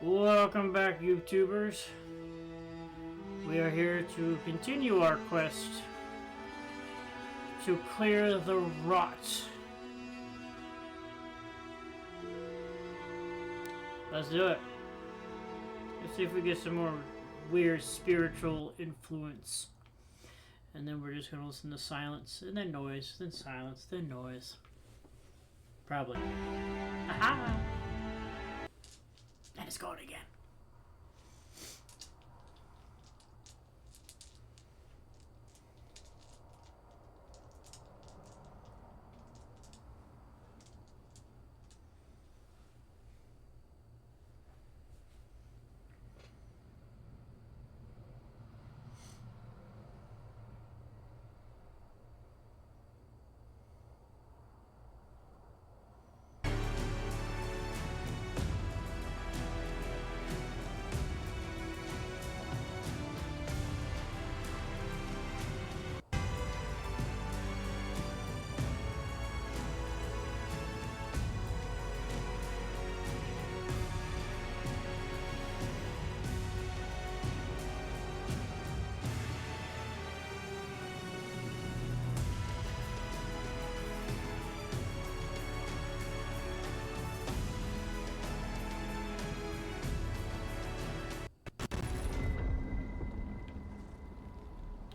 Welcome back, YouTubers. We are here to continue our quest to clear the rot. Let's do it. Let's see if we get some more weird spiritual influence. And then we're just going to listen to silence, and then noise, then silence, then noise. Probably. Aha! And it's going again.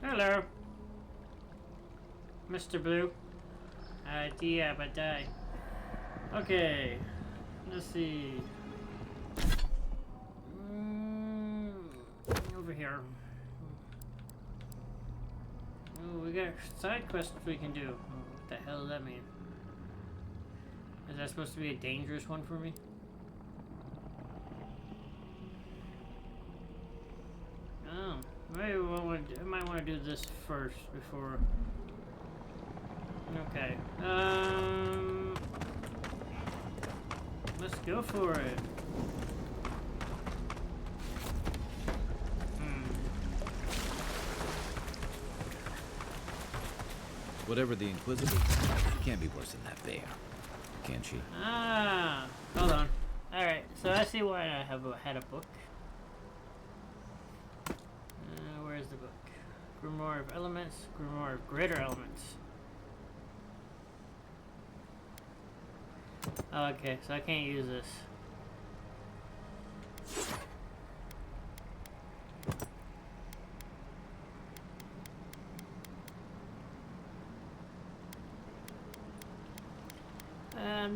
Hello, Mr. Blue. Idea, but die. Okay, let's see. Over here. Oh, we got side quests we can do. What the hell does that mean? Is that supposed to be a dangerous one for me? Oh. Maybe I might want to do this first before. Okay. Let's go for it. Whatever the Inquisitor, she can't be worse than that bear, can she? Ah, hold on. All right. So I see why I had a book. Where's the book? Grimoire of Elements, Grimoire of Greater Elements. Okay, so I can't use this.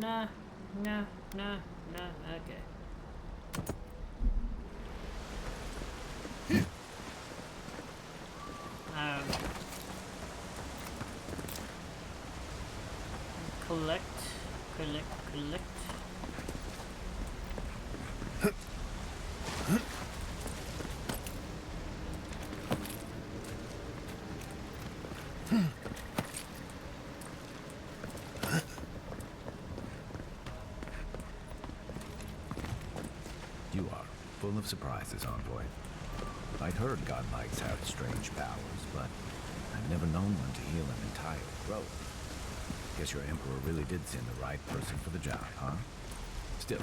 Nah, okay. Collect. You are full of surprises, envoy. I'd heard godlikes have strange powers, but I've never known one to heal an entire grove. Guess your emperor really did send the right person for the job, huh? Still,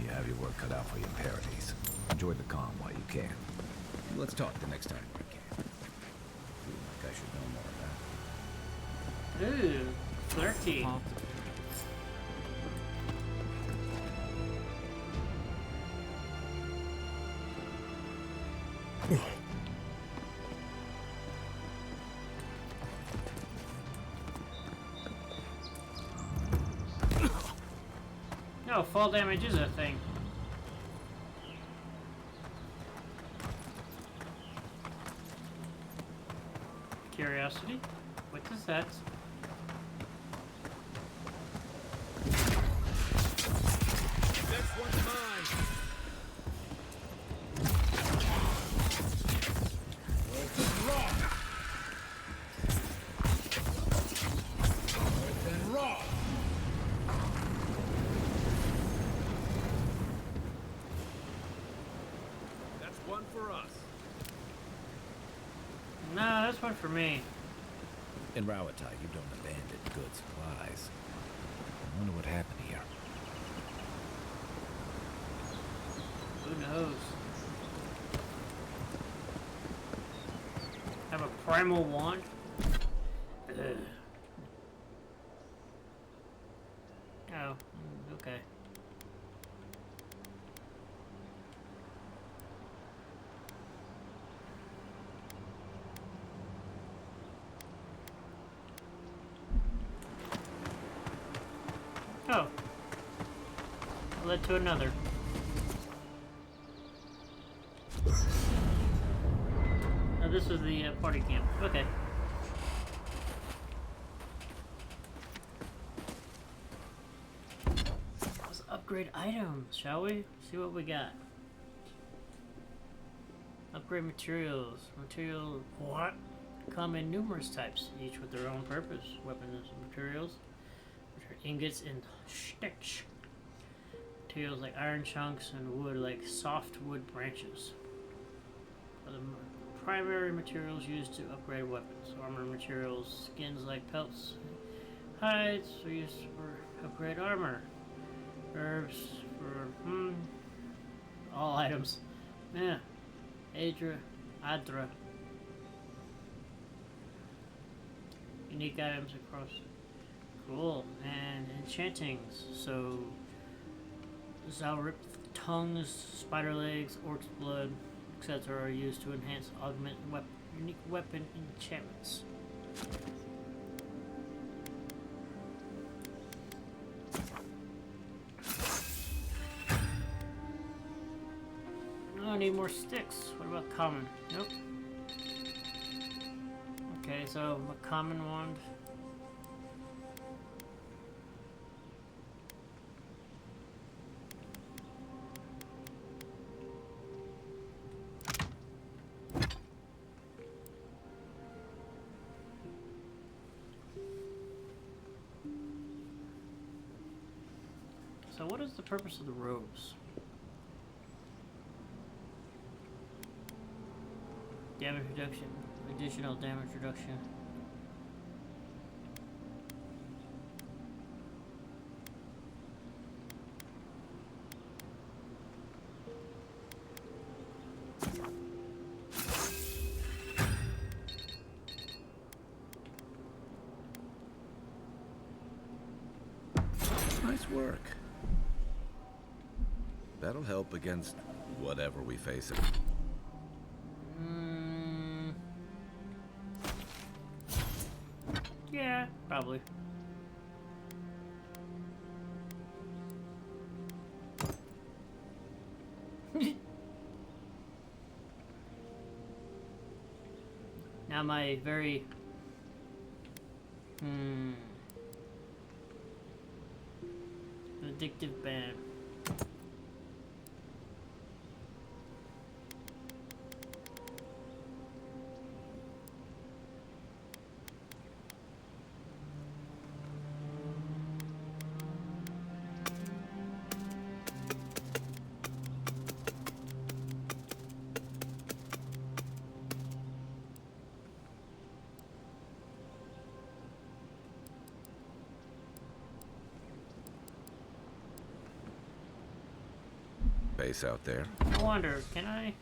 you have your work cut out for you, Paradise. Enjoy the calm while you can. Let's talk the next time we can. Feel like I should know more of that. Ooh, flirty. No, fall damage is a thing. Curiosity? What does that? Next one's mine. Open raw. Open raw. That's one for us. No, that's one for me. In Rawatai, you don't abandon good supplies. I wonder what happened here. Who primal wand? Ugh. Oh, okay. Oh. Led to another. Oh, this was the party camp. Okay. Let's upgrade items, shall we? See what we got. Upgrade materials. Material what? Come in numerous types, each with their own purpose. Weapons and materials, which are ingots and sticks. Materials like iron chunks and wood like softwood branches are the primary materials used to upgrade weapons. Armor materials, skins like pelts, hides are used for upgrade armor. Herbs for all items. Yeah. Adra. Unique items across. Cool. And enchantings. So Zalrip tongues, spider legs, orc's blood, etc. are used to enhance, augment unique weapon enchantments. Oh, I need more sticks. What about common? Nope. Okay, so a common wand. So what is the purpose of the robes? Damage reduction. Additional damage reduction. Nice work. That'll help against whatever we face it. Yeah, probably. Now my very addictive band. Base out there. I wonder, can I?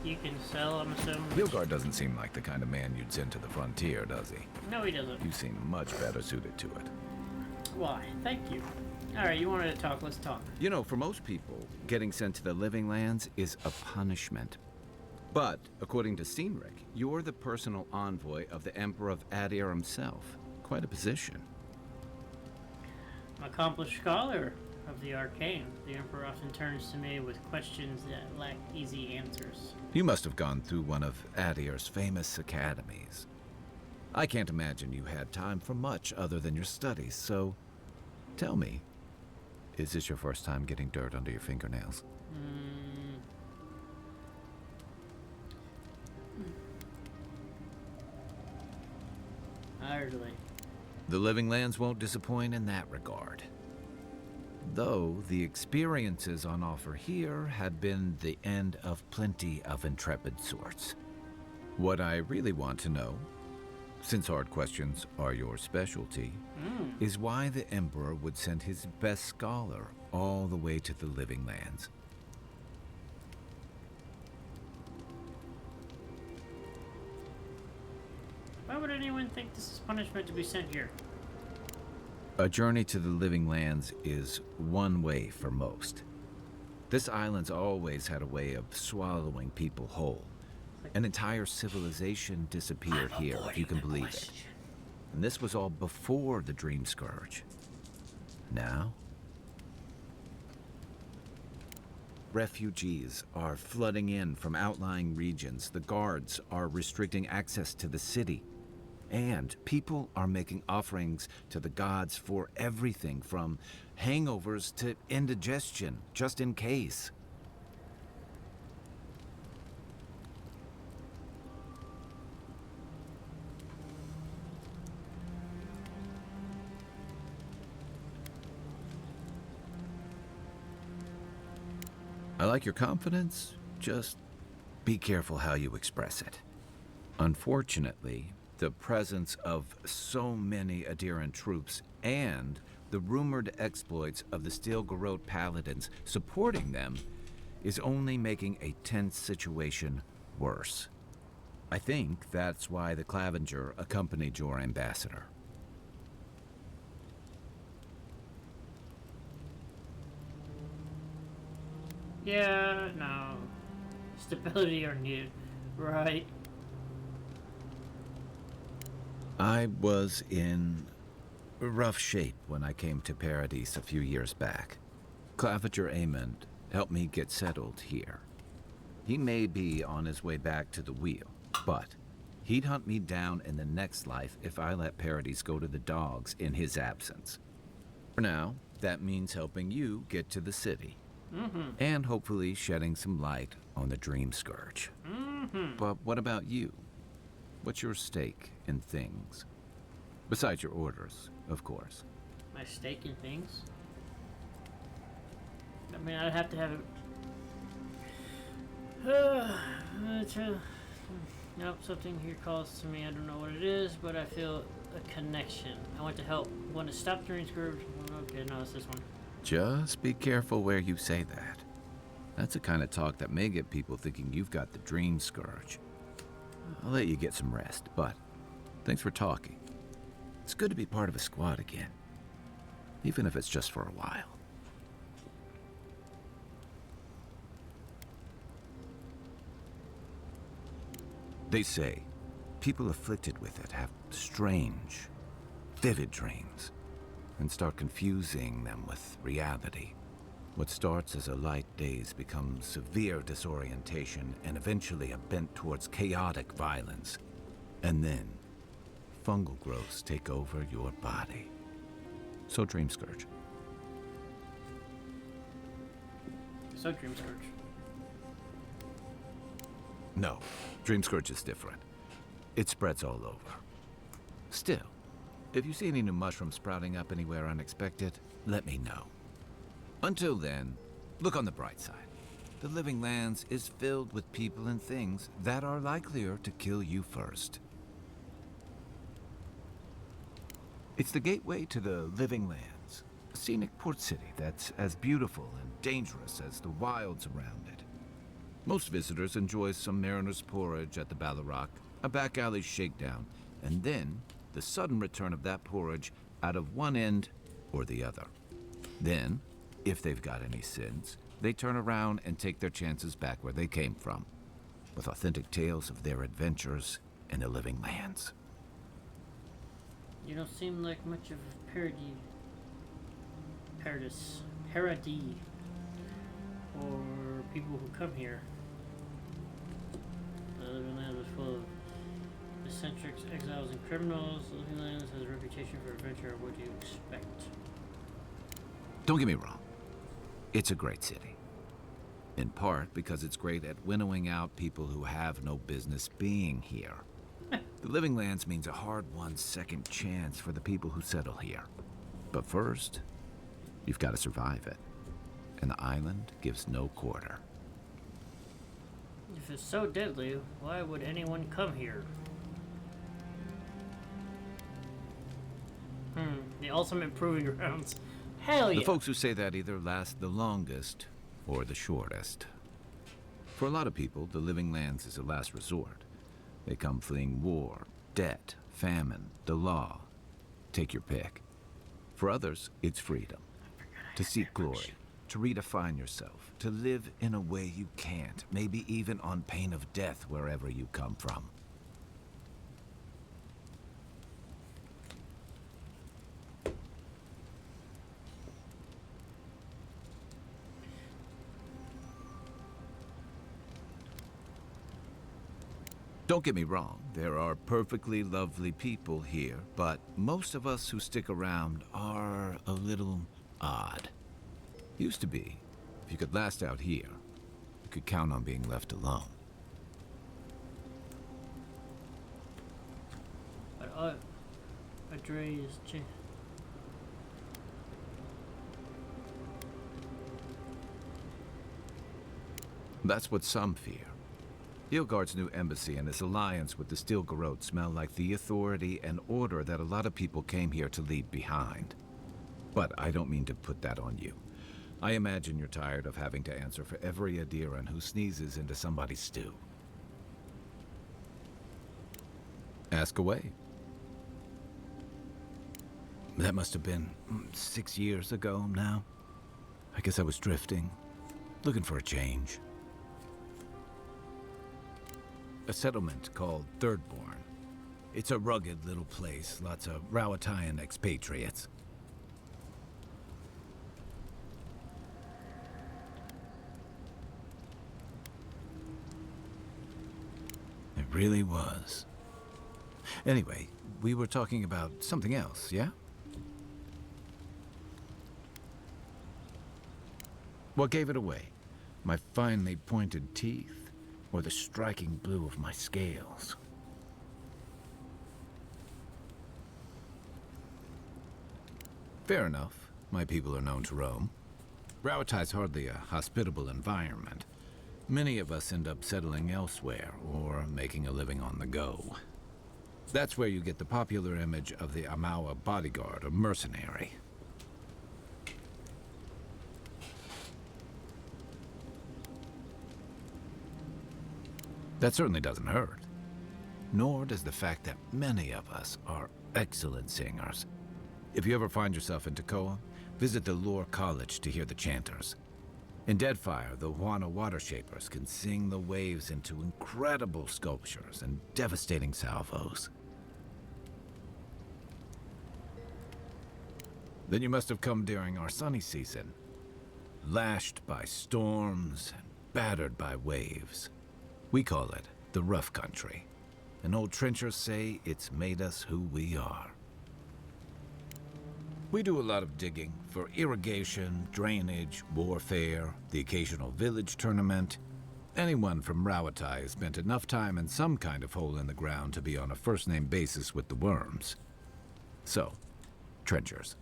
You can sell, I'm assuming. Gilgard doesn't seem like the kind of man you'd send to the frontier, does he? No, he doesn't. You seem much better suited to it. Why? Thank you. Alright, you wanted to talk, let's talk. You know, for most people, getting sent to the Living Lands is a punishment. But, according to Steenrick, you're the personal envoy of the Emperor of Adir himself. Quite a position. I'm an accomplished scholar of the arcane. The Emperor often turns to me with questions that lack easy answers. You must have gone through one of Adir's famous academies. I can't imagine you had time for much other than your studies, so tell me, is this your first time getting dirt under your fingernails? Hardly. The Living Lands won't disappoint in that regard. Though the experiences on offer here have been the end of plenty of intrepid sorts. What I really want to know, since hard questions are your specialty, is why the Emperor would send his best scholar all the way to the Living Lands. Why would anyone think this is punishment to be sent here? A journey to the Living Lands is one way for most. This island's always had a way of swallowing people whole. An entire civilization disappeared here, if you can believe it. And this was all before the Dream Scourge. Now, refugees are flooding in from outlying regions. The guards are restricting access to the city. And people are making offerings to the gods for everything from hangovers to indigestion, just in case. I like your confidence, just be careful how you express it. Unfortunately, the presence of so many adherent troops and the rumored exploits of the Steel Garrote Paladins supporting them is only making a tense situation worse. I think that's why the Clavenger accompanied your ambassador. Yeah, no. Stability are needed. Right. I was in rough shape when I came to Paradise a few years back. Clavenger Amond helped me get settled here. He may be on his way back to the wheel, but he'd hunt me down in the next life if I let Paradise go to the dogs in his absence. For now, that means helping you get to the city. And hopefully shedding some light on the Dream Scourge. But what about you? What's your stake in things? Besides your orders, of course. My stake in things? I mean, I'd have to have it. Nope, something here calls to me. I don't know what it is, but I feel a connection. I want to help. I want to stop the Dream Scourge. Okay, no, it's this one. Just be careful where you say that. That's the kind of talk that may get people thinking you've got the Dream Scourge. I'll let you get some rest, but thanks for talking. It's good to be part of a squad again, even if it's just for a while. They say people afflicted with it have strange, vivid dreams and start confusing them with reality. What starts as a light daze becomes severe disorientation and eventually a bent towards chaotic violence. And then, fungal growths take over your body. So Dream Scourge. So Dream Scourge. No, Dream Scourge is different. It spreads all over. Still, if you see any new mushrooms sprouting up anywhere unexpected, let me know. Until then, look on the bright side. The Living Lands is filled with people and things that are likelier to kill you first. It's the gateway to the Living Lands, a scenic port city that's as beautiful and dangerous as the wilds around it. Most visitors enjoy some mariner's porridge at the Ballarrock, a back alley shakedown, and then the sudden return of that porridge out of one end or the other. Then, if they've got any sins, they turn around and take their chances back where they came from, with authentic tales of their adventures in the Living Lands. You don't seem like much of a paradise, or people who come here. The Living Lands is full of eccentrics, exiles, and criminals. The Living Lands has a reputation for adventure. What do you expect? Don't get me wrong. It's a great city. In part because it's great at winnowing out people who have no business being here. The Living Lands means a hard-won second chance for the people who settle here. But first, you've got to survive it. And the island gives no quarter. If it's so deadly, why would anyone come here? The ultimate proving grounds. Hell yeah. The folks who say that either last the longest or the shortest. For a lot of people, the Living Lands is a last resort. They come fleeing war, debt, famine, the law. Take your pick. For others, it's freedom. To seek glory, to redefine yourself, to live in a way you can't, maybe even on pain of death wherever you come from. Don't get me wrong, there are perfectly lovely people here, but most of us who stick around are a little odd. Used to be. If you could last out here, you could count on being left alone. But Adre is That's what some fear. Ilgard's new embassy and his alliance with the Steel Garrote smell like the authority and order that a lot of people came here to leave behind. But I don't mean to put that on you. I imagine you're tired of having to answer for every Adiran who sneezes into somebody's stew. Ask away. That must have been 6 years ago now. I guess I was drifting, looking for a change. A settlement called Thirdborn. It's a rugged little place, lots of Rowatayan expatriates. It really was. Anyway, we were talking about something else, yeah? What gave it away? My finely pointed teeth? Or the striking blue of my scales? Fair enough. My people are known to roam. Rowatai's hardly a hospitable environment. Many of us end up settling elsewhere, or making a living on the go. That's where you get the popular image of the Amawa bodyguard, or mercenary. That certainly doesn't hurt. Nor does the fact that many of us are excellent singers. If you ever find yourself in Tekoa, visit the Lore College to hear the chanters. In Deadfire, the Wana Water Shapers can sing the waves into incredible sculptures and devastating salvos. Then you must have come during our sunny season, lashed by storms and battered by waves. We call it the rough country, and old trenchers say it's made us who we are. We do a lot of digging for irrigation, drainage, warfare, the occasional village tournament. Anyone from Rawatai has spent enough time in some kind of hole in the ground to be on a first-name basis with the worms. So, trenchers.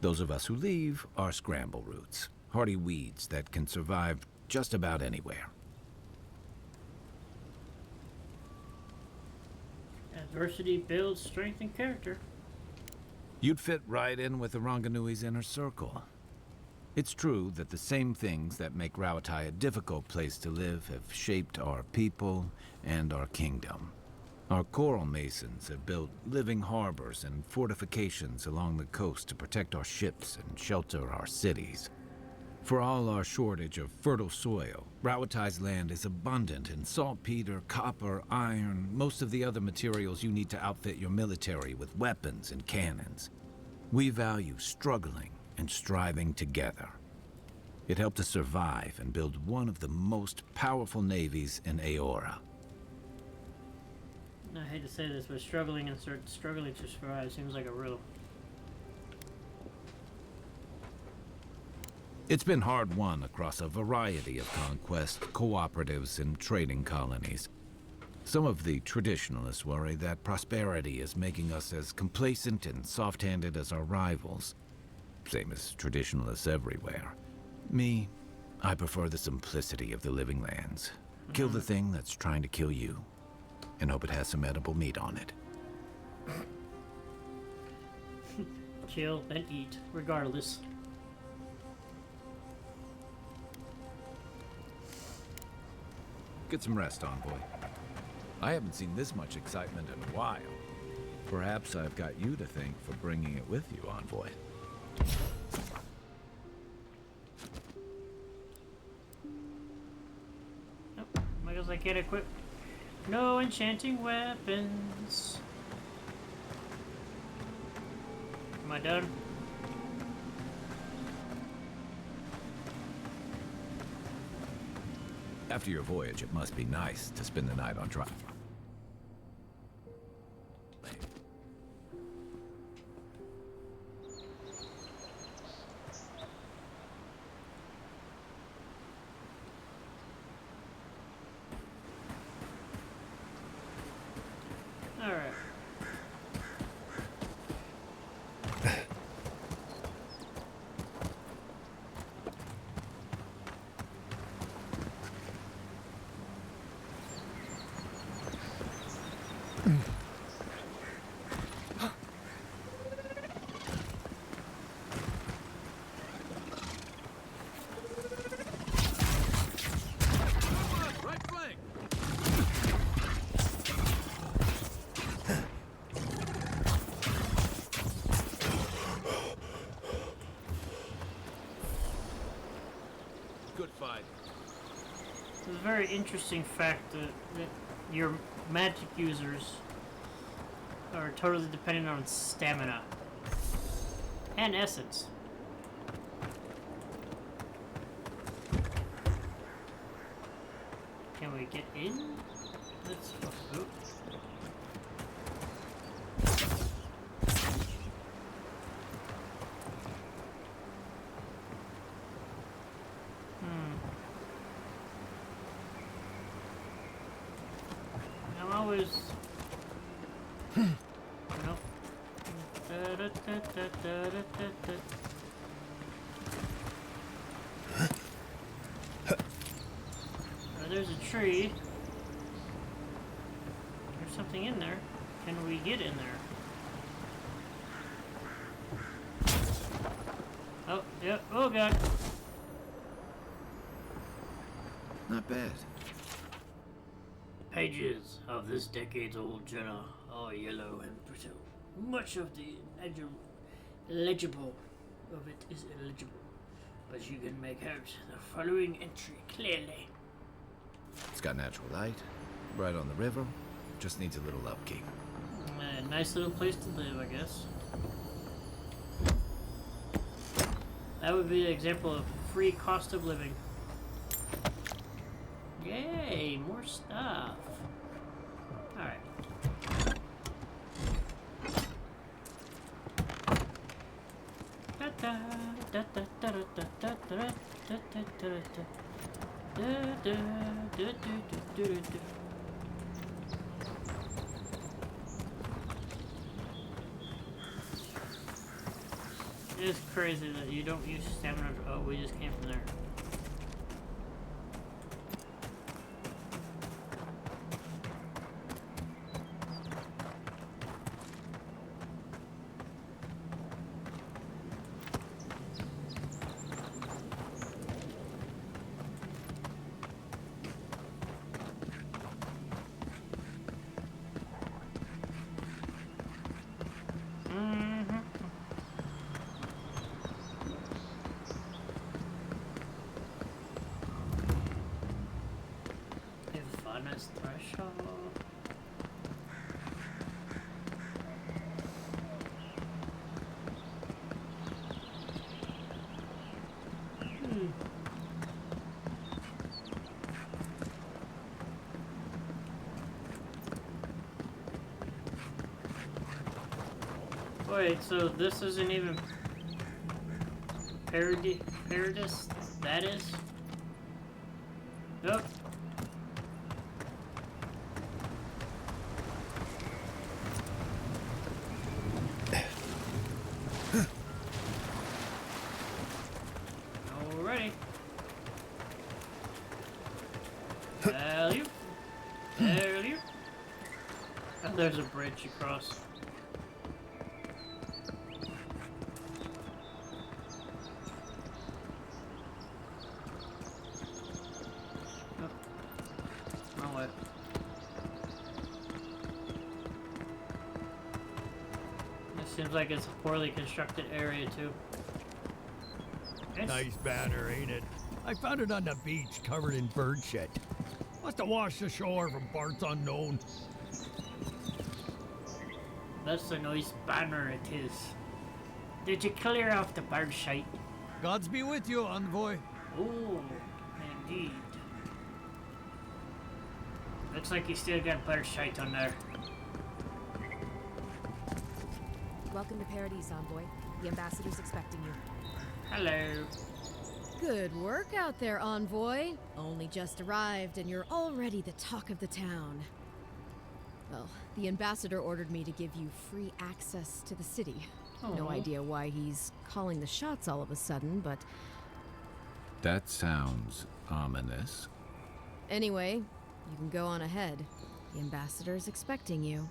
Those of us who leave are scramble roots, hardy weeds that can survive just about anywhere. Adversity builds strength and character. You'd fit right in with the Ranganui's inner circle. It's true that the same things that make Rawatai a difficult place to live have shaped our people and our kingdom. Our coral masons have built living harbors and fortifications along the coast to protect our ships and shelter our cities. For all our shortage of fertile soil, Rawatai's land is abundant in saltpeter, copper, iron, most of the other materials you need to outfit your military with weapons and cannons. We value struggling and striving together. It helped us survive and build one of the most powerful navies in Aora. I hate to say this, but struggling to survive seems like a riddle. It's been hard won across a variety of conquests, cooperatives, and trading colonies. Some of the traditionalists worry that prosperity is making us as complacent and soft-handed as our rivals. Same as traditionalists everywhere. Me, I prefer the simplicity of the Living Lands. Kill the thing that's trying to kill you, and hope it has some edible meat on it. Kill and eat, regardless. Get some rest, Envoy. I haven't seen this much excitement in a while. Perhaps I've got you to thank for bringing it with you, Envoy. Nope. I guess I can't equip. No enchanting weapons. Am I done? After your voyage, it must be nice to spend the night on trial. All right. Right flank! Good fight. It's a very interesting fact that your magic users are totally dependent on stamina and essence. Can we get in? Let's go. I'm always. Nope. There's a tree. There's something in there. Can we get in there? Oh, yep. Oh, God. Not bad. Pages of this decades-old journal are yellow and brittle. Much of the legible of it is illegible, but you can make out the following entry clearly. It's got natural light, right on the river, just needs a little upkeep. A nice little place to live, I guess. That would be an example of free cost of living. Yay, more stuff. Alright. It's crazy that you don't use stamina. Oh, we just came from there. Honest threshold. Wait, so this isn't even Paradis? That is? Nope. Alrighty. there's a bridge across. Oh. Wrong way. It seems like it's a poorly constructed area too. Yes. Nice banner, ain't it? I found it on the beach, covered in bird shit. Must have washed ashore from parts unknown. That's a nice banner it is. Did you clear off the bird shite? Gods be with you, envoy. Oh, indeed. Looks like you still got bird shite on there. Welcome to Paradise, Envoy. The ambassador's expecting you. Hello. Good work out there, Envoy. Only just arrived and you're already the talk of the town. Well, the ambassador ordered me to give you free access to the city. No Aw. idea why he's calling the shots all of a sudden, but That sounds ominous. anyway, you can go on ahead. The ambassador's expecting you.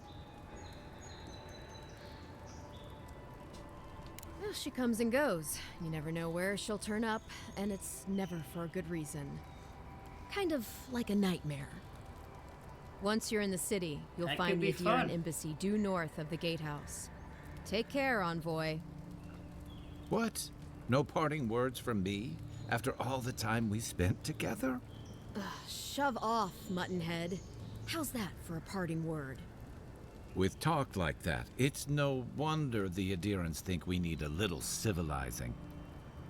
Well, she comes and goes. You never know where she'll turn up, and it's never for a good reason. Kind of like a nightmare. Once you're in the city, you'll That find could the be Adiran fun. embassy due north of the gatehouse. Take care, Envoy. What? No parting words from me? After all the time we spent together? Shove off, Muttonhead. How's that for a parting word? With talk like that, it's no wonder the Adirans think we need a little civilizing.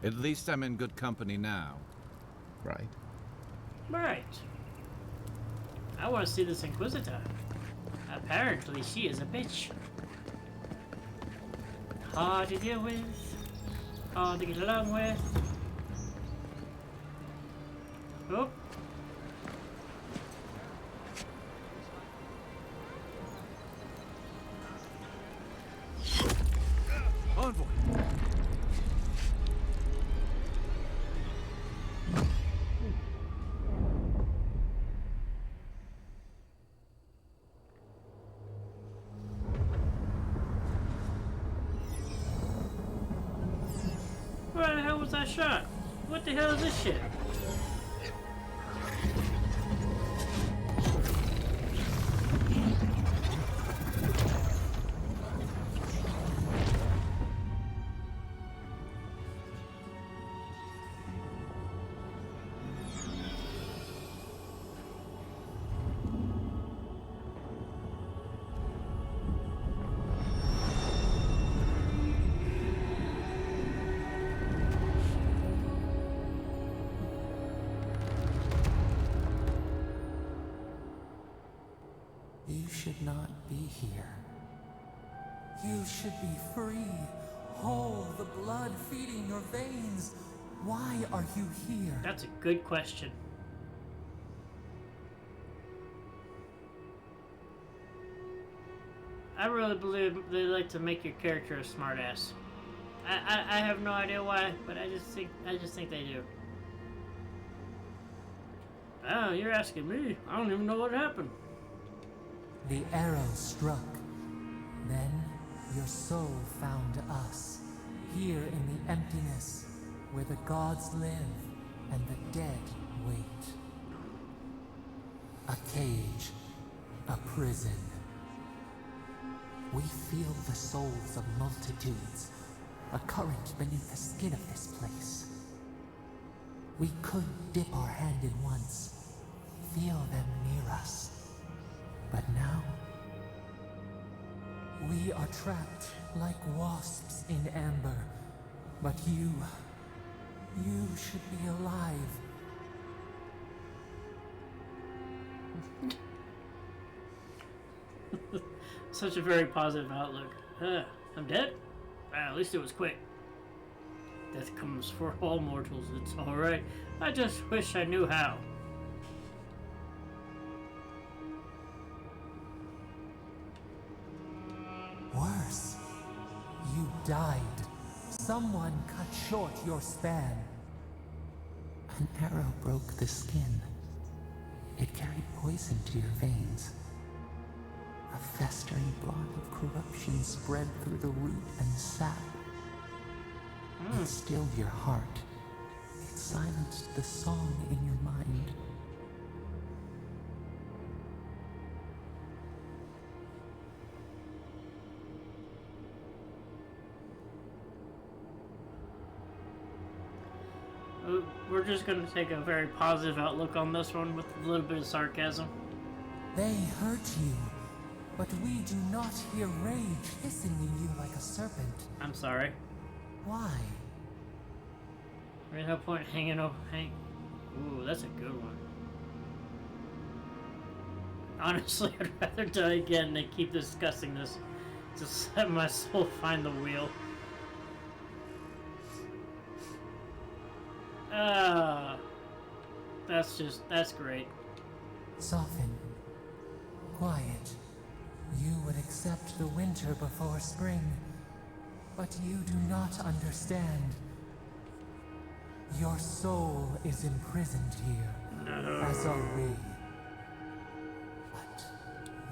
At least I'm in good company now. Right? Right. I want to see this Inquisitor. Apparently she is a bitch. Hard to deal with. Hard to get along with. Oh. Envoy! Where the hell was that shot? What the hell is this shit? You should not be here. You should be free, whole, the blood feeding your veins. Why are you here? That's a good question. I really believe they like to make your character a smartass. I have no idea why, but I just think they do. Oh, you're asking me. I don't even know what happened. The arrow struck. Then your soul found us, here in the emptiness, where the gods live and the dead wait. A cage, a prison. We feel the souls of multitudes, a current beneath the skin of this place. We could dip our hand in once, feel them near us. But now, we are trapped like wasps in amber. But you should be alive. Such a very positive outlook. I'm dead? Well, at least it was quick. Death comes for all mortals, it's alright. I just wish I knew how. Worse, you died. Someone cut short your span. An arrow broke the skin. It carried poison to your veins. A festering blot of corruption spread through the root and sap. It stilled your heart. It silenced the song in your mind. We're just going to take a very positive outlook on this one with a little bit of sarcasm. They hurt you, but we do not hear rage hissing in you like a serpent. I'm sorry. Why? There's no point hanging over. Ooh, that's a good one. Honestly, I'd rather die again than keep discussing this. Just let my soul find the wheel. That's great. Soften. Quiet. You would accept the winter before spring, but you do not understand. Your soul is imprisoned here, as are we. But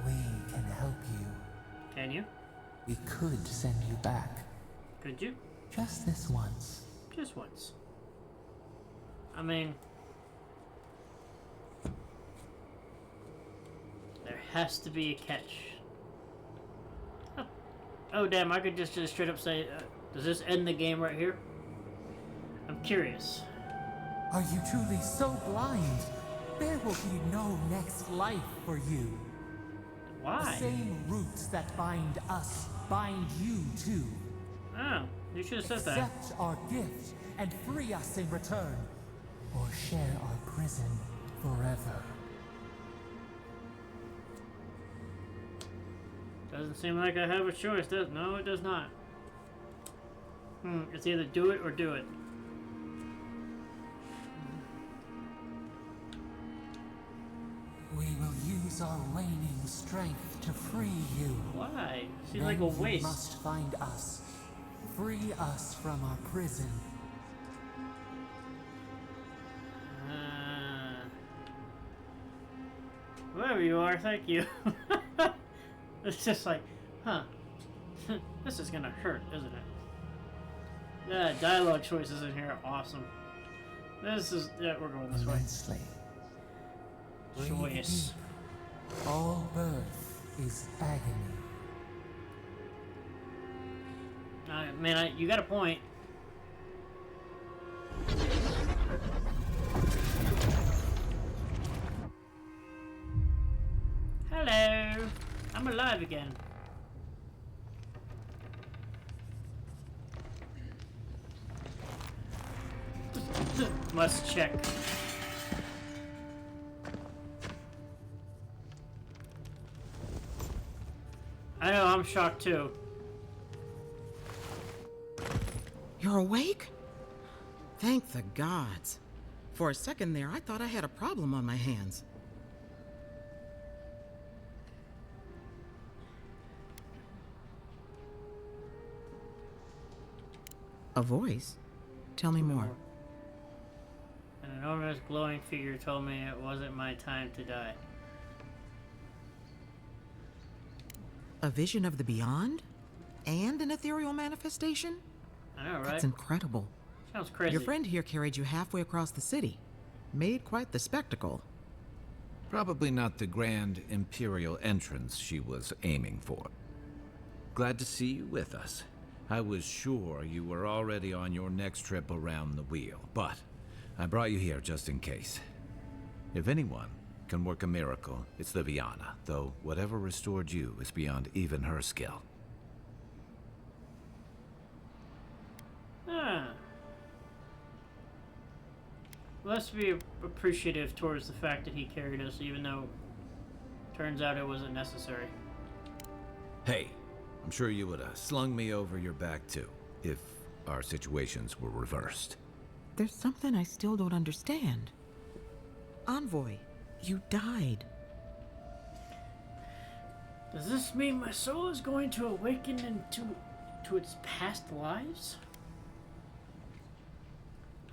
we can help you. Can you? We could send you back. Could you? Just this once. Just once. I mean, there has to be a catch. Oh damn, I could just straight up say, does this end the game right here? I'm curious. Are you truly so blind? There will be no next life for you. Why? The same roots that bind us bind you too. Oh, you should have said that. Accept our gift and free us in return, or share our prison forever. Doesn't seem like I have a choice, does no, it does not. It's either do it or do it. We will use our waning strength to free you. Why? Seems Then like a you waste. must find us. Free us from our prison. Whoever you are, thank you. It's just like, huh. This is gonna hurt, isn't it? Yeah, dialogue choices in here are awesome. This is, yeah, we're going this way. Immensely. Joyous. All birth is agony. Man, you got a point. Hello. I'm alive again. Must check. I know, I'm shocked too. You're awake? Thank the gods. For a second there, I thought I had a problem on my hands. A voice? Tell me more. An enormous glowing figure told me it wasn't my time to die. A vision of the beyond? And an ethereal manifestation? I know, right? That's incredible. Sounds crazy. Your friend here carried you halfway across the city. Made quite the spectacle. Probably not the grand imperial entrance she was aiming for. Glad to see you with us. I was sure you were already on your next trip around the wheel, but I brought you here just in case. If anyone can work a miracle, it's the Viana, though whatever restored you is beyond even her skill. Ah. Let's be appreciative towards the fact that he carried us, even though turns out it wasn't necessary. Hey, I'm sure you would have slung me over your back too, if our situations were reversed. There's something I still don't understand. Envoy, you died. Does this mean my soul is going to awaken to its past lives?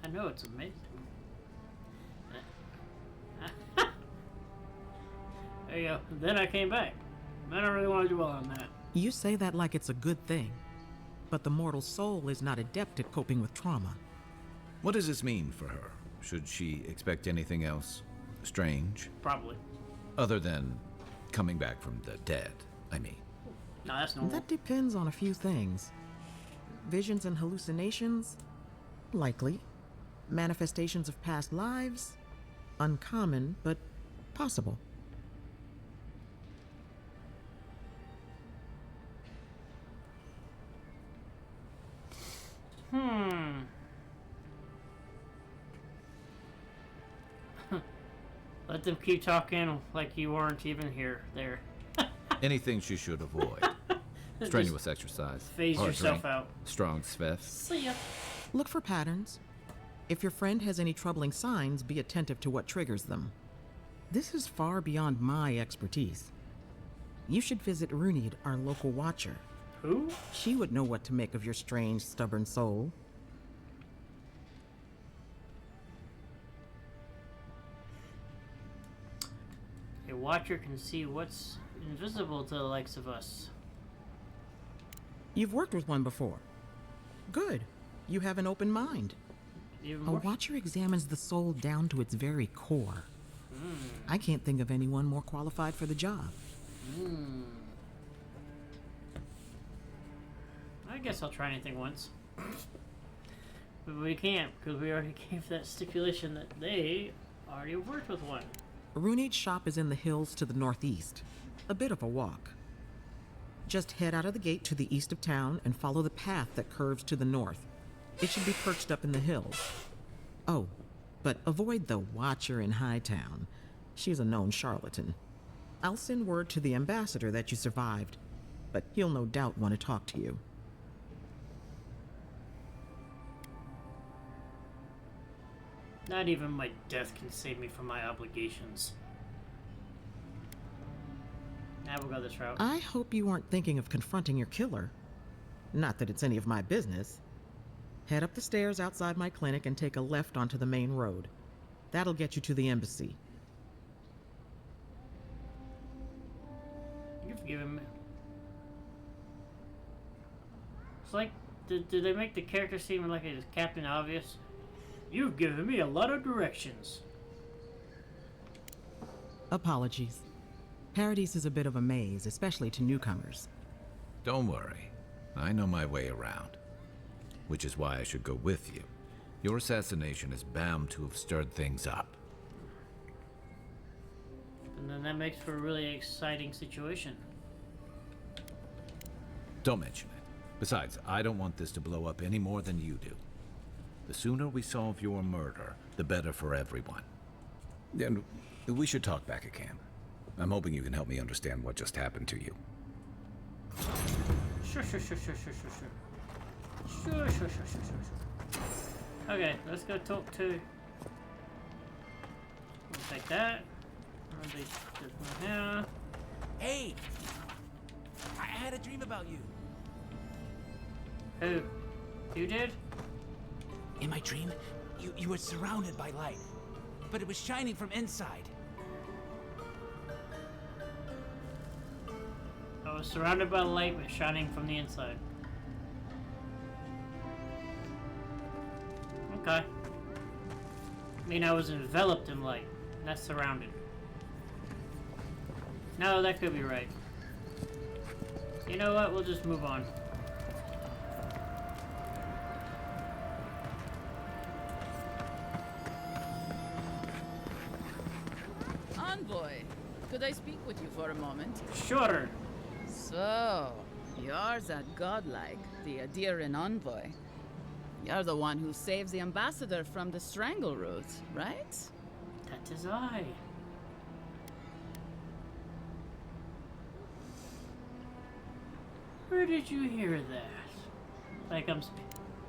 I know it's amazing. There you go. Then I came back. I don't really want to dwell on that. You say that like it's a good thing, but the mortal soul is not adept at coping with trauma. What does this mean for her? Should she expect anything else strange? Probably. Other than coming back from the dead, I mean. No, that's normal. That depends on a few things. Visions and hallucinations? Likely. Manifestations of past lives? Uncommon, but possible. Let them keep talking like you weren't even there. Anything she should avoid. Strenuous exercise. Phase hard yourself drink, out. Strong sweat. See ya. Look for patterns. If your friend has any troubling signs, be attentive to what triggers them. This is far beyond my expertise. You should visit Runid, our local watcher. Who? She would know what to make of your strange, stubborn soul. A watcher can see what's invisible to the likes of us. You've worked with one before. Good. You have an open mind. Even A more. watcher examines the soul down to its very core. I can't think of anyone more qualified for the job. I guess I'll try anything once. But we can't, because we already gave that stipulation that they already worked with one. Runid's shop is in the hills to the northeast. A bit of a walk. Just head out of the gate to the east of town and follow the path that curves to the north. It should be perched up in the hills. Oh, but avoid the Watcher in Hightown. She's a known charlatan. I'll send word to the ambassador that you survived, but he'll no doubt want to talk to you. Not even my death can save me from my obligations. Now we'll go this route. I hope you aren't thinking of confronting your killer. Not that it's any of my business. Head up the stairs outside my clinic and take a left onto the main road. That'll get you to the embassy. You've given me... It's like, did they make the character seem like it's Captain Obvious? You've given me a lot of directions. Apologies. Paradise is a bit of a maze, especially to newcomers. Don't worry. I know my way around. Which is why I should go with you. Your assassination is bound to have stirred things up. And then that makes for a really exciting situation. Don't mention it. Besides, I don't want this to blow up any more than you do. The sooner we solve your murder, the better for everyone. And we should talk back at camp. I'm hoping you can help me understand what just happened to you. Sure. Okay, let's go talk to... We'll take that. This one here. Hey! I had a dream about you. Who? You did? In my dream, you were surrounded by light, but it was shining from inside. I was surrounded by light but shining from the inside. Okay. I mean, I was enveloped in light, not surrounded. No, that could be right. You know what? We'll just move on. Envoy, could I speak with you for a moment? Sure. So, you're that godlike, the Adiran envoy. You're the one who saves the ambassador from the Strangleroot, right? That is I. Where did you hear that? Like I'm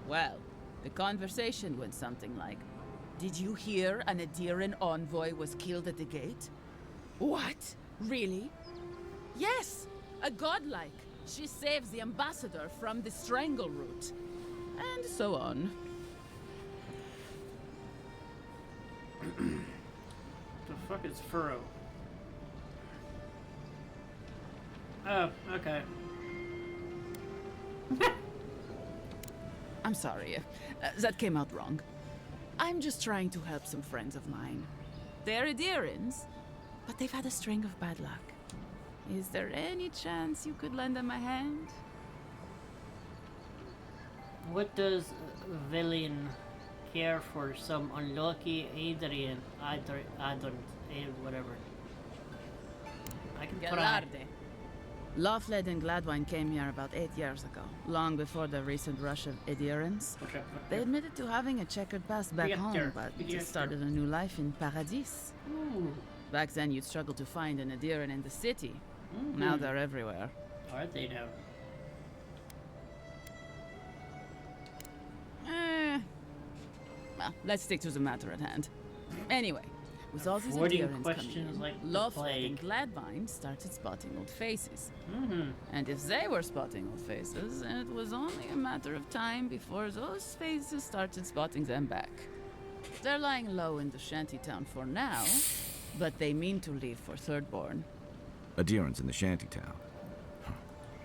Well, the conversation went something like, did you hear an Adiran envoy was killed at the gate? What? Really? Yes! A godlike. She saves the ambassador from the Strangleroot. And so on. The fuck is furrow? Oh, okay. I'm sorry. That came out wrong. I'm just trying to help some friends of mine. They're Adirans, but they've had a string of bad luck. Is there any chance you could lend them a hand? What does Velen care for some unlucky Adrian? Whatever. I can try. Galarde. Laughled and Gladwine came here about 8 years ago, long before the recent rush of adherents. They admitted to having a checkered past back home, but just started a new life in Paradis. Ooh. Back then, you'd struggle to find an adherent in the city. Now they're everywhere. Are they now? Well, let's stick to the matter at hand. Anyway, with all these 40 adherents questions coming in, like the Laughled plague. and Gladwine started spotting old faces. Mm-hmm. And if they were spotting old faces, it was only a matter of time before those faces started spotting them back. They're lying low in the shanty town for now, but they mean to leave for Thirdborn. Adherents in the shantytown.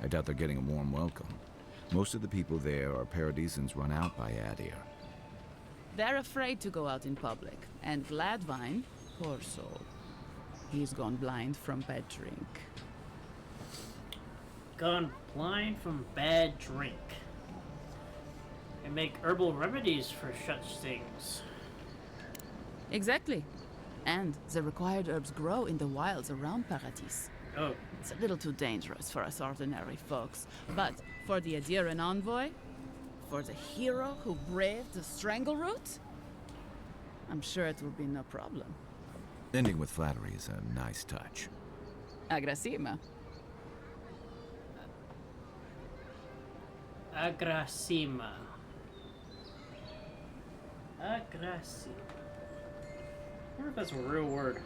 I doubt they're getting a warm welcome. Most of the people there are Paradisans run out by Adir. They're afraid to go out in public, and Gladwine, poor soul, he's gone blind from bad drink. Gone blind from bad drink. And make herbal remedies for such things. Exactly. And the required herbs grow in the wilds around Paradis. Oh. It's a little too dangerous for us ordinary folks, but for the Adiran envoy, for the hero who braved the Strangleroot, I'm sure it will be no problem. Ending with flattery is a nice touch. Agrasima. Agrasima. Agrasima. I wonder if that's a real word.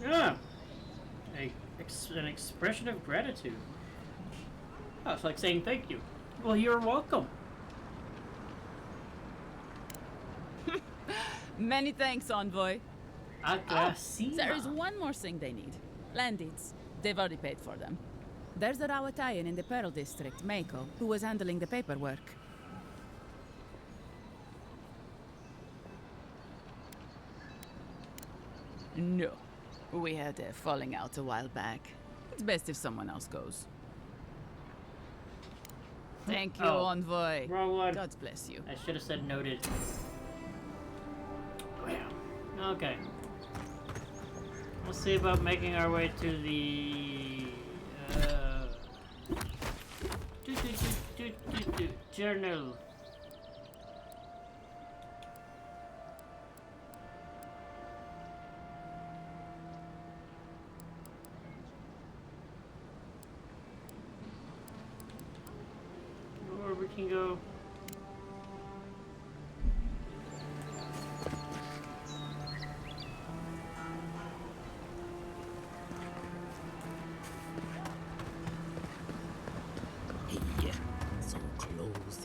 Yeah. An expression of gratitude. Oh, it's like saying thank you. Well, you're welcome. Many thanks, envoy. Agrasima. There is one more thing they need. Land deeds. They've already paid for them. There's a Rawatayan in the Pearl District, Mako, who was handling the paperwork. No. We had a falling out a while back. It's best if someone else goes. Thank you, Oh, envoy. wrong one. God bless you. I should have said noted. Okay. We'll see about making our way to the journal. Or we can go. So close.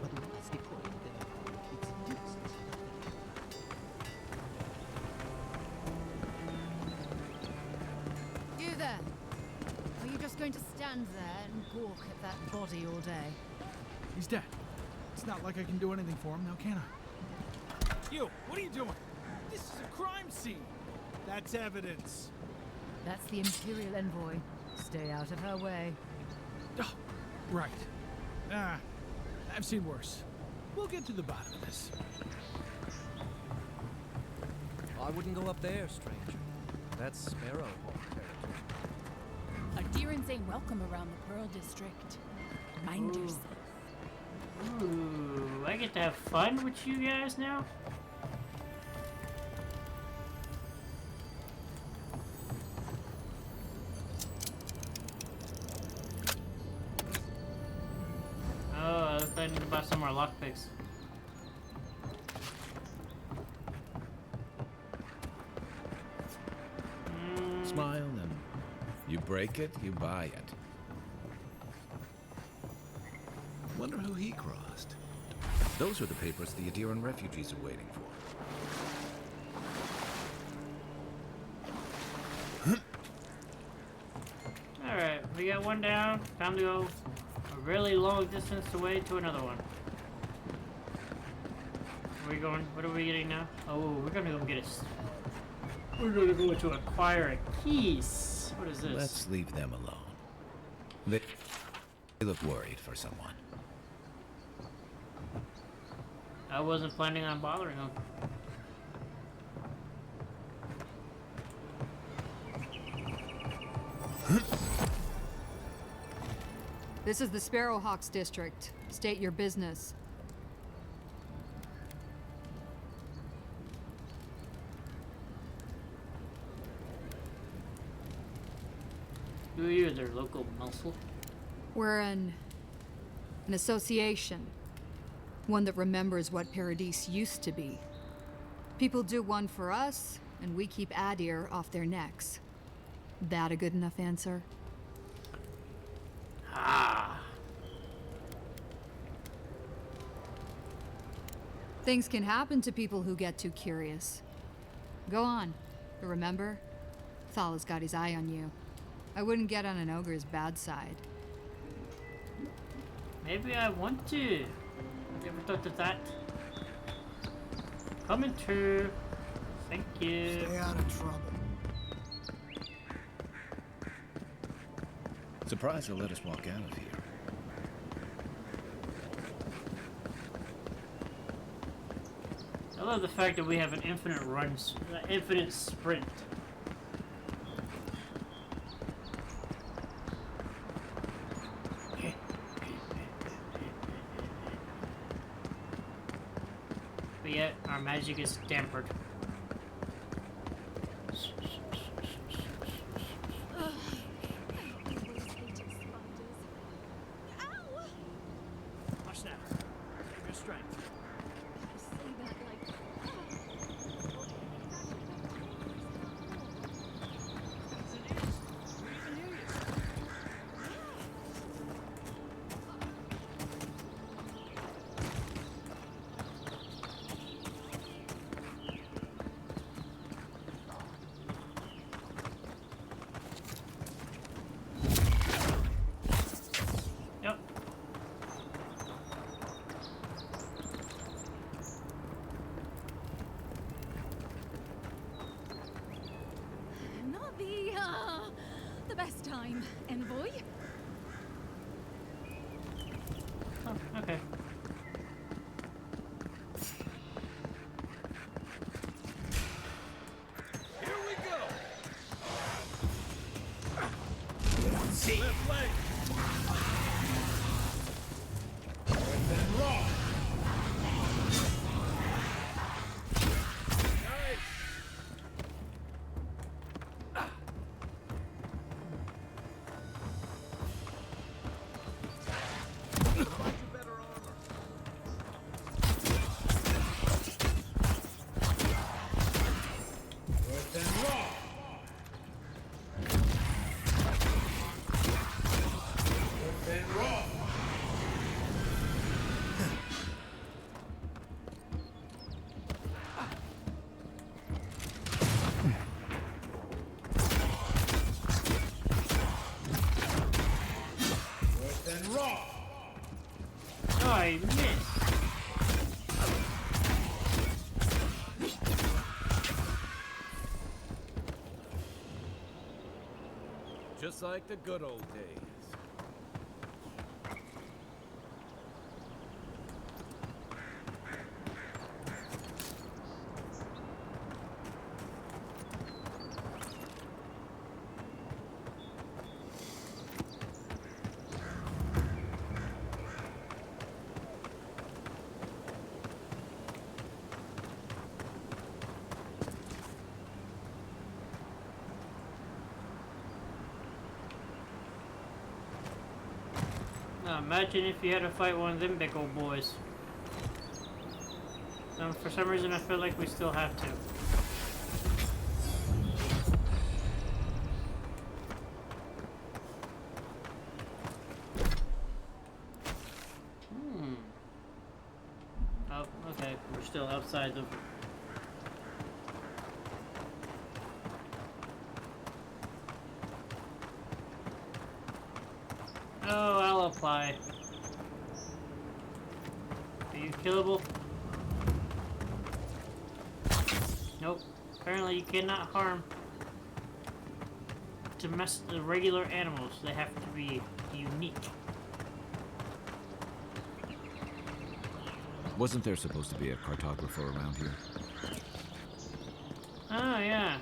But what's the point there? It's useless. You there? Are you just going to stand there and gawk at that body all day? He's dead. It's not like I can do anything for him now, can I? You, what are you doing? This is a crime scene. That's evidence. That's the Imperial Envoy. Stay out of her way. Oh, right. I've seen worse. We'll get to the bottom of this. I wouldn't go up there, stranger. That's Sparrowhawk territory. Adherents ain't welcome around the Pearl District. Mind yourself. Ooh, I get to have fun with you guys now? Oh, I need to buy some more lockpicks. smile, and you break it, you buy it. Wonder who he crossed. Those are the papers the Adiran refugees are waiting for. Alright, we got one down. Time to go a really long distance away to another one. Where are we going? What are we getting now? Oh, we're gonna go get us. We're gonna go to acquire a keys. What is this? Let's leave them alone. They look worried for someone. I wasn't planning on bothering them. This is the Sparrowhawks district. State your business. Who are you, their local muscle? We're an association. One that remembers what Paradise used to be. People do one for us, and we keep Adir off their necks. That a good enough answer? Ah. Things can happen to people who get too curious. Go on. But remember, Thal's got his eye on you. I wouldn't get on an ogre's bad side. Maybe I want to. Have you ever thought of that? Coming through. Thank you. Stay out of trouble. Surprised they'll let us walk out of here. I love the fact that we have an infinite infinite sprint. But yet, our magic is dampered. Watch now. Save your strength. Yep. Not the best time, envoy. Oh, okay. Here we go. See. Left leg. Then wrong. Nice. Oh, I missed. Just like the good old days. Now imagine if you had to fight one of them big old boys. For some reason I feel like we still have to. Okay, we're still outside the... Oh, I'll apply. Are you killable? Nope. Apparently you cannot harm the regular animals. They have to be unique. Wasn't there supposed to be a cartographer around here? Oh, yeah.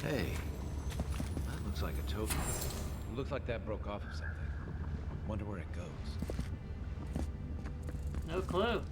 Hey, that looks like a token. Looks like that broke off of something. Wonder where it goes. No clue.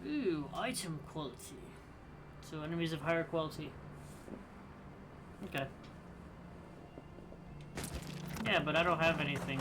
Ooh, item quality. So enemies of higher quality. Okay. Yeah, but I don't have anything.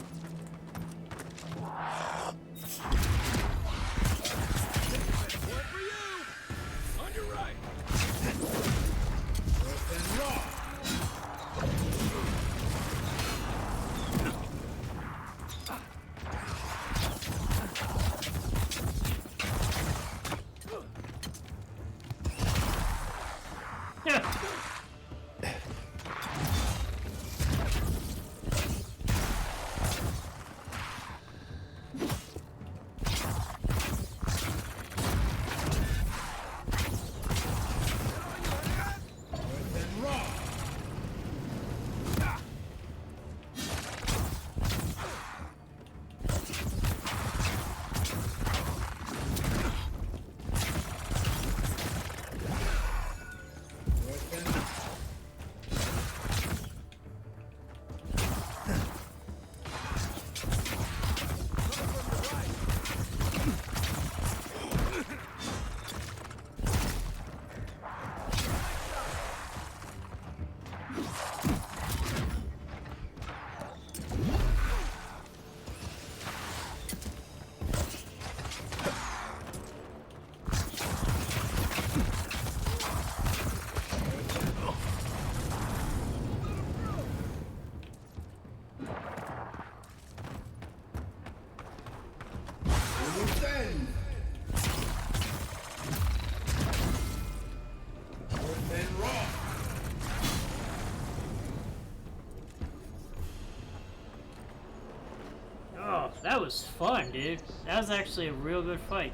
Oh, that was fun, dude. That was actually a real good fight.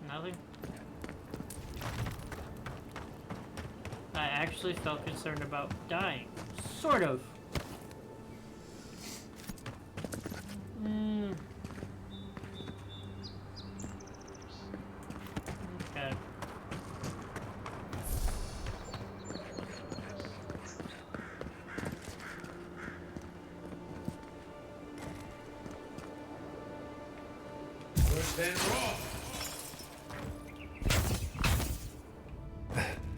Nothing? I actually felt concerned about dying. Sort of. Okay.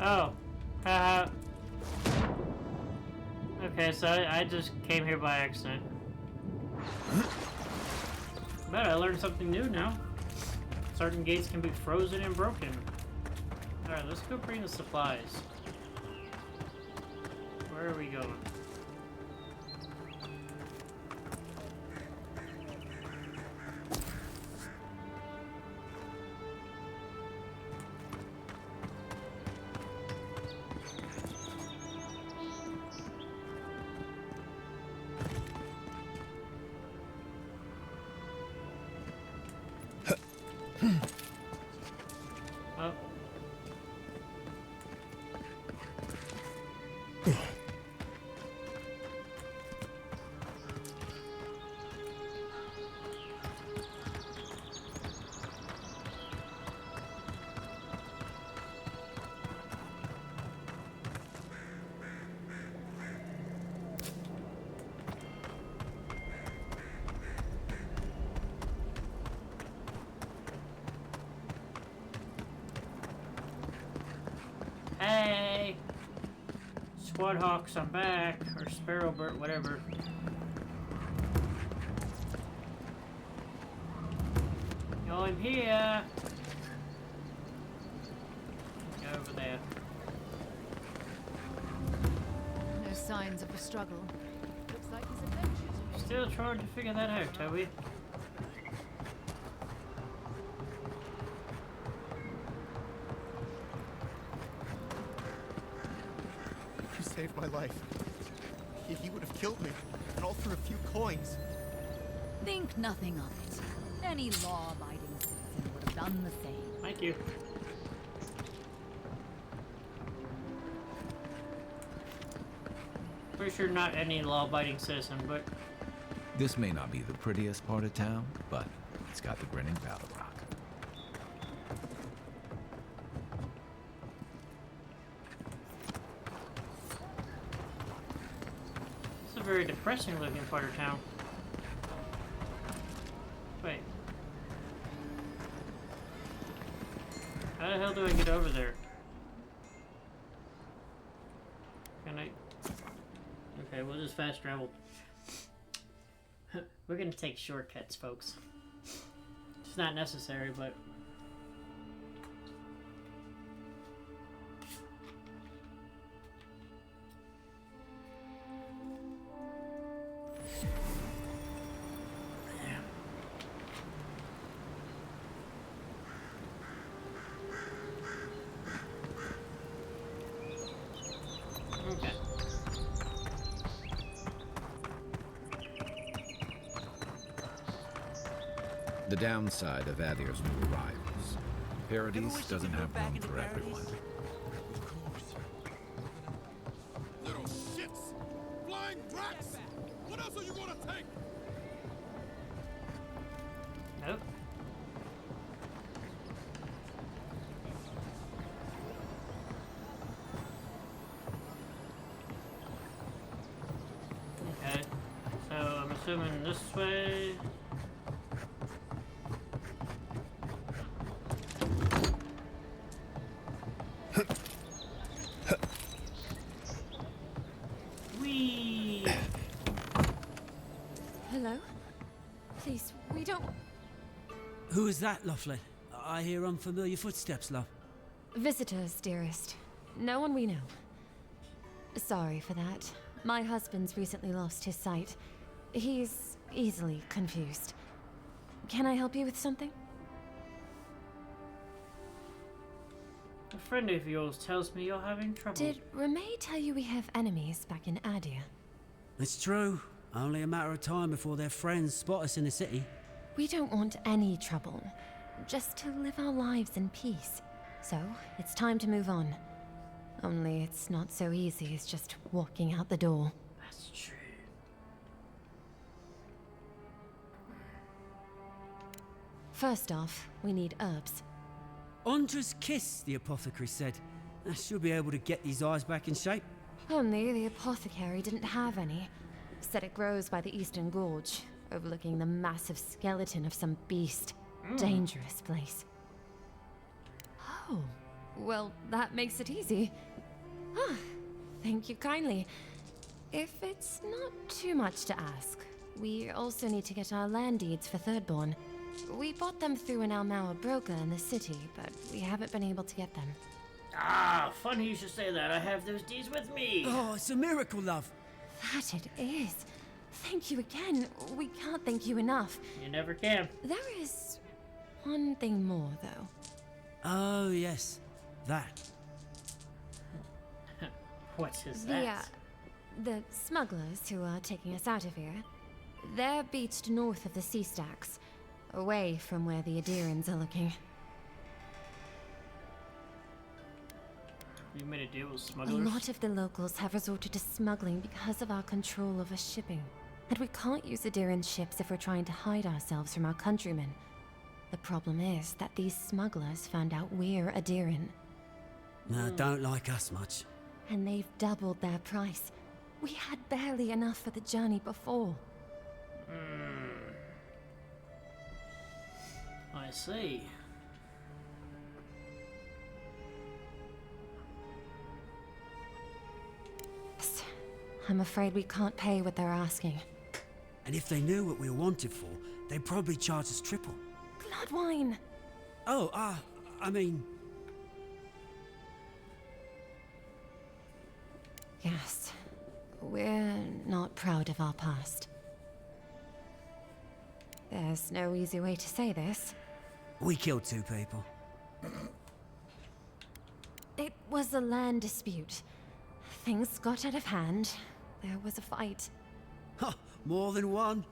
Oh. Okay, so I just came here by accident. But I learned something new now. Certain gates can be frozen and broken. Alright, let's go bring the supplies. Where are we going? Squad Hawks, I'm back. Or Sparrowbird, whatever. Yo, I'm here. Go over there. No signs of a struggle. Looks like his adventures are Still trying to figure that out, Toby. You saved my life. He would have killed me, and all for a few coins. Think nothing of it. Any law-abiding citizen would have done the same. Thank you. Pretty sure not any law-abiding citizen, but This may not be the prettiest part of town, but it's got the grinning Battle Rock. it's a very depressing looking part of town. Wait. How the hell do I get over there? Can I? Okay, we'll just fast travel. We're gonna take shortcuts, folks. It's not necessary, but... Okay. The downside of Adir's new arrivals. Paradise doesn't have room for everyone. Little shits! Flying rats! What else are you gonna take? Nope. Okay. So I'm assuming this way. Whee! Hello? Please, we don't... Who is that, Laughlin? I hear unfamiliar footsteps, love. Visitors, dearest. No one we know. Sorry for that. My husband's recently lost his sight. He's easily confused. Can I help you with something? A friend of yours tells me you're having trouble. Did Remay tell you we have enemies back in Adir? It's true. Only a matter of time before their friends spot us in the city. We don't want any trouble. Just to live our lives in peace. So, it's time to move on. Only it's not so easy as just walking out the door. That's true. First off, we need herbs. Andra's kiss, the apothecary said. I should be able to get these eyes back in shape. Only the apothecary didn't have any. Said it grows by the Eastern Gorge, overlooking the massive skeleton of some beast. Dangerous place. Oh, well, that makes it easy. Ah, thank you kindly. If it's not too much to ask, we also need to get our land deeds for Thirdborn. We bought them through an Almauer broker in the city, but we haven't been able to get them. Ah, funny you should say that. I have those deeds with me. Oh, it's a miracle, love. That it is. Thank you again. We can't thank you enough. You never can. There is one thing more, though. Oh, yes. That. What is that? The smugglers who are taking us out of here, they're beached north of the sea stacks, away from where the Adirans are looking. You made a deal with A smugglers? lot of the locals have resorted to smuggling because of our control over shipping. And we can't use Adiran ships if we're trying to hide ourselves from our countrymen. The problem is that these smugglers found out we're Adiran. No, don't like us much. And they've doubled their price. We had barely enough for the journey before. I see. I'm afraid we can't pay what they're asking. And if they knew what we were wanted for, they'd probably charge us triple. Bloodwine! Oh, I mean... Yes. We're not proud of our past. There's no easy way to say this. We killed 2 people. It was a land dispute. Things got out of hand. There was a fight. Ha! More than one?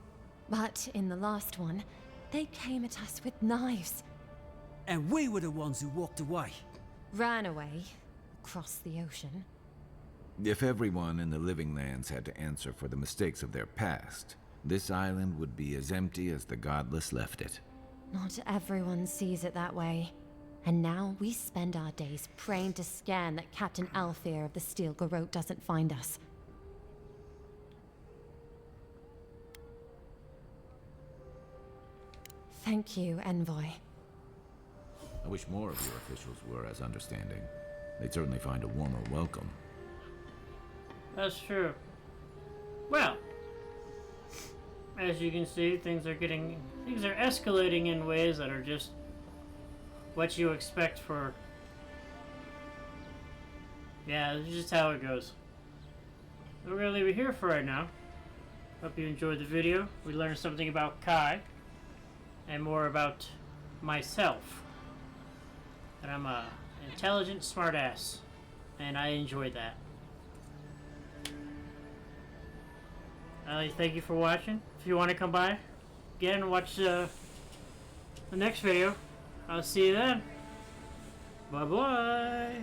But in the last one, they came at us with knives. And we were the ones who walked away. Ran away. Across the ocean. If everyone in the living lands had to answer for the mistakes of their past, this island would be as empty as the godless left it. Not everyone sees it that way. And now we spend our days praying to Scan that Captain Alfear of the Steel Garrote doesn't find us. Thank you, Envoy. I wish more of your officials were as understanding. They'd certainly find a warmer welcome. That's true. Well, as you can see, things are escalating in ways that are just what you expect for... Yeah, this is just how it goes. We're gonna leave it here for right now. Hope you enjoyed the video. We learned something about Kai and more about myself. That I'm a intelligent smartass, and I enjoyed that. Thank you for watching. If you want to come by again and watch the next video, I'll see you then. Bye bye.